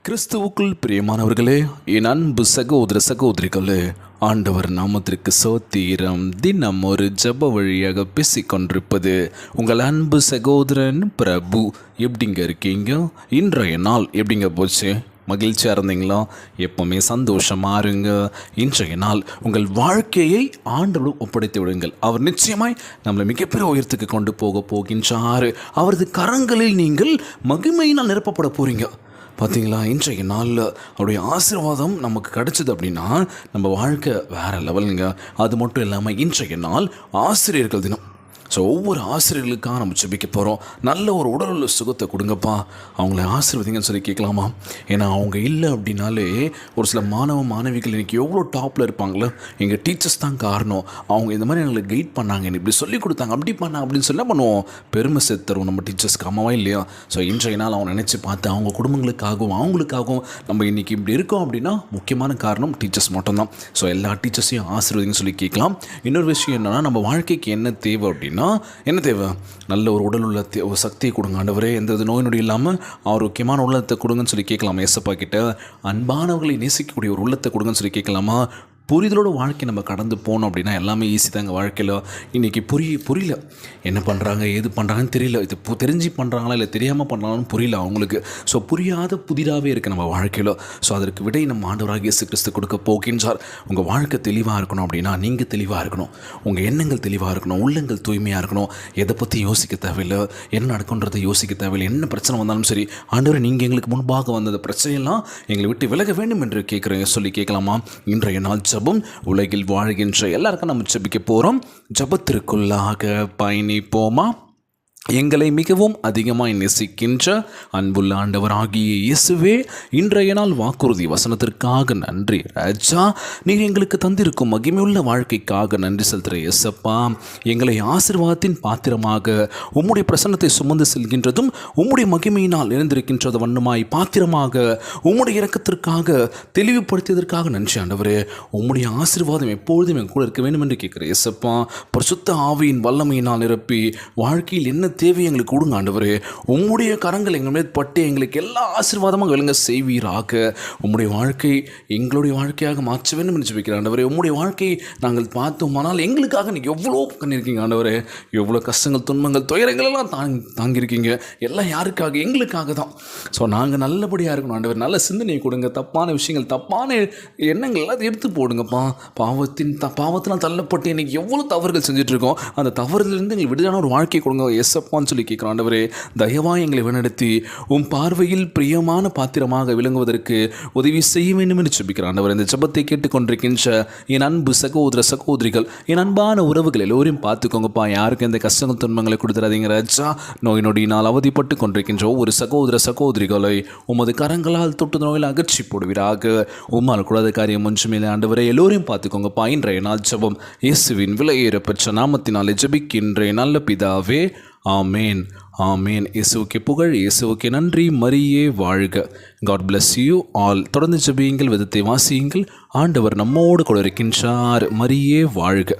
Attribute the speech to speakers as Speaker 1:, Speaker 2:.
Speaker 1: கிறிஸ்துவுக்குள் பிரியமானவர்களே, என் அன்பு சகோதர சகோதரிகளே, ஆண்டவர் நாமத்திற்கு சோத்திரம். தினம் ஒரு ஜப வழியாக பேசிக்கொண்டிருப்பது உங்கள் அன்பு சகோதரன் பிரபு. எப்படிங்க இருக்கீங்க? இன்றைய நாள் எப்படிங்க போச்சு? மகிழ்ச்சியாக இருந்தீங்களா? எப்போவுமே சந்தோஷமாக இருங்க. இன்றைய நாள் உங்கள் வாழ்க்கையை ஆண்டவரோடு ஒப்படைத்து விடுங்கள். அவர் நிச்சயமாய் நம்மளை மிகப்பெரிய உயரத்துக்கு கொண்டு போகின்றார். அவரது கரங்களில் நீங்கள் மகிமையினால் நிரப்பப்பட போகிறீங்க. பார்த்தீங்களா? இன்றைய நாளில் அவருடைய ஆசீர்வாதம் நமக்கு கிடச்சிது அப்படின்னா நம்ம வாழ்க்கை வேறு லெவலுங்க. அது மட்டும் இல்லாமல் இன்றைய நாள் ஆசிரியர்கள் தினம். ஸோ ஒவ்வொரு ஆசிரியர்களுக்காக நம்ம ஜெபிக்க போகிறோம். நல்ல ஒரு உடலுள்ள சுகத்தை கொடுங்கப்பா, அவங்கள ஆசீர்வதிங்கன்னு சொல்லி கேட்கலாமா? ஏன்னா அவங்க இல்லை அப்படின்னாலே ஒரு சில மாணவிகள் இன்றைக்கி எவ்வளோ டாப்பில் இருப்பாங்களோ, எங்கள் டீச்சர்ஸ் தான் காரணம், அவங்க இந்த மாதிரி எங்களுக்கு கைட் பண்ணாங்க, எனக்கு இப்படி சொல்லிக் கொடுத்தாங்க, அப்படி பண்ணாங்க அப்படின்னு சொல்லி பண்ணுவோம். பெருமை சேர்த்துருவோம் நம்ம டீச்சர்ஸ்க்கு, அம்மாவா இல்லையா? ஸோ இன்றைய நாள் அவங்க நினச்சி பார்த்து அவங்க குடும்பங்களுக்காகவும் அவங்களுக்காகவும் நம்ம இன்றைக்கி இப்படி இருக்கோம் அப்படின்னா முக்கியமான காரணம் டீச்சர்ஸ் மட்டும்தான். ஸோ எல்லா டீச்சர்ஸையும் ஆசீர்வதிங்கன்னு சொல்லி கேட்கலாம். இன்னொரு விஷயம் என்னென்னா, நம்ம வாழ்க்கைக்கு என்ன தேவை அப்படின்னா, என்ன தேவை? நல்ல ஒரு உடல் உள்ள ஒரு சக்தியை கொடுங்க ஆண்டவரே, எந்த நோய் நொடி இல்லாமல் ஆரோக்கியமான உள்ளத்தை கொடுங்கன்னு சொல்லி கேட்கலாமா? ஏசப்பா கிட்ட அன்பானவர்களை நேசிக்கக்கூடிய ஒரு உள்ளத்தை கொடுங்கன்னு சொல்லி கேட்கலாமா? புரிதலோட வாழ்க்கை நம்ம கடந்து போனோம் அப்படின்னா எல்லாமே ஈஸி தாங்க வாழ்க்கையில். இன்றைக்கி புரியல, என்ன பண்ணுறாங்க ஏது பண்ணுறாங்கன்னு தெரியல. இது தெரிஞ்சு பண்ணுறாங்களா இல்லை தெரியாமல் பண்ணுறாங்கன்னு புரியல அவங்களுக்கு. ஸோ புரியாத புதிராகவே இருக்குது நம்ம வாழ்க்கையில். ஸோ அதற்கு விடை நம்ம ஆண்டவராகிய இயேசு கிறிஸ்து கொடுக்க போகின்றார். உங்கள் வாழ்க்கை தெளிவாக இருக்கணும் அப்படின்னா நீங்கள் தெளிவாக இருக்கணும், உங்கள் எண்ணங்கள் தெளிவாக இருக்கணும், உள்ளங்கள் தூய்மையாக இருக்கணும். எதை பற்றி யோசிக்க தேவையில்லை, என்ன நடக்குன்றதை யோசிக்க தேவையில்லை. என்ன பிரச்சனை வந்தாலும் சரி, ஆண்டவர் நீங்கள் எங்களுக்கு முன்பாக வந்தது பிரச்சனையெல்லாம் எங்களை விட்டு விலக வேண்டும் என்று சொல்லி கேட்கலாமா? இன்றைய நாள் ஜபம். உலகில் வாழ்கின்ற எல்லாருக்கும் நம்ம ஜபிக்க போகிறோம். ஜபத்திற்குள்ளாக பயணிப்போமா? எங்களை மிகவும் அதிகமாய் நேசிக்கின்ற அன்புள்ள ஆண்டவராகிய இயேசுவே, இன்றைய நாள் வாக்குறுதி வசனத்திற்காக நன்றி ராஜா. நீர் எங்களுக்கு தந்திருக்கும் மகிமையுள்ள வாழ்க்கைக்காக நன்றி செலுத்துகிற இயேசப்பா. எங்களை ஆசீர்வாதத்தின் பாத்திரமாக உம்முடைய பிரசன்னத்தை சுமந்து செல்கின்றதும் உம்முடைய மகிமையினால் நிறைந்திருக்கின்றது வண்ணமாய் பாத்திரமாக உம்முடைய இரக்கத்திற்காக தெளிவுபடுத்தியதற்காக நன்றி ஆண்டவரே. உம்முடைய ஆசீர்வாதம் எப்பொழுதும் என் கூட இருக்க வேண்டும் என்று கேட்குற இயேசப்பா. பரிசுத்த ஆவியின் வல்லமையினால் நிரப்பி வாழ்க்கையில் என்ன தேவை எங்களுக்கு கொடுங்க ஆண்டவரே. உம்முடைய கரங்கள் எங்கள் மேல் பட்டு எங்களுக்கு எல்லா ஆசீர்வாதமாக விளங்க செய்வீராக. உம்முடைய வாழ்க்கை எங்களுடைய வாழ்க்கையாக மாற்ற வேண்டும் என்று ஜெபிக்கிறேன் ஆண்டவரே. உம்முடைய வாழ்க்கையை நாங்கள் பார்த்தோமானால் எங்களுக்காக நீங்கள் எவ்வளோ பண்ணியிருக்கீங்க ஆண்டவரே. எவ்வளோ கஷ்டங்கள் துன்பங்கள் துயரங்கள் எல்லாம் தாங்கியிருக்கீங்க. எல்லாம் யாருக்காக? எங்களுக்காக தான். ஸோ நாங்கள் நல்லபடியாக இருக்கணும் ஆண்டவர். நல்ல சிந்தனை கொடுங்க. தப்பான விஷயங்கள் தப்பான எண்ணங்கள் எல்லாம் எடுத்து போடுங்கப்பா. பாவத்தினால் தள்ளப்பட்டு இன்றைக்கி எவ்வளோ தவறுகள் செஞ்சுட்ருக்கோம். அந்த தவறுலேருந்து எங்களுக்கு விடுதலான ஒரு வாழ்க்கை கொடுங்க எஸ்அப்பான்னு சொல்லி கேட்குறோம் ஆண்டவரே. தயவாக எங்களை வழிநடத்தி உன் பார்வையில் பிரியமான பாத்திரமாக விளங்குவதற்கு உதவி செய்ய வேண்டும் என்று ஜெபிக்கிறேன் ஆண்டவரே. இந்த ஜெபத்தை கேட்டுக்கொண்டிருக்கின்ற என் அன்பு சகோதர சகோதரிகள், என் அன்பான உறவுகள் எல்லோரையும் பார்த்துக்கோங்கப்பா. யாருக்கும் எந்த கஷ்டங்கள் துன்பங்களை கொடுத்துறாதீங்க ராஜா. நோய் நொடியினால் அவதிப்பட்டு கொண்டிருக்கின்ற ஒவ்வொரு சகோதர சகோதரிகளை உமது கரங்களால் தொட்டு நோயில் அகற்றி போடுவீராக. உம்மால் கூடாத காரியம் ஒன்றுமில்லை ஆண்டவரே. எல்லோரையும் பார்த்துக்கோங்கப்பா. இன்றைய நாள் ஜெபம் இயேசுவின் விலையேறப்பெற்ற நாமத்தினாலே ஜெபிக்கின்றேன் நல்ல பிதாவே. ஆமேன் ஆமேன். இயேசுவுக்கு புகழ், இயேசுவுக்கு நன்றி. மரியே வாழ்க. God bless you all. தொடர்ந்து ஜெபியுங்கள், வேதத்தை வாசியுங்கள். ஆண்டவர் நம்மோடு கூட இருக்கின்றார். மரியே வாழ்க.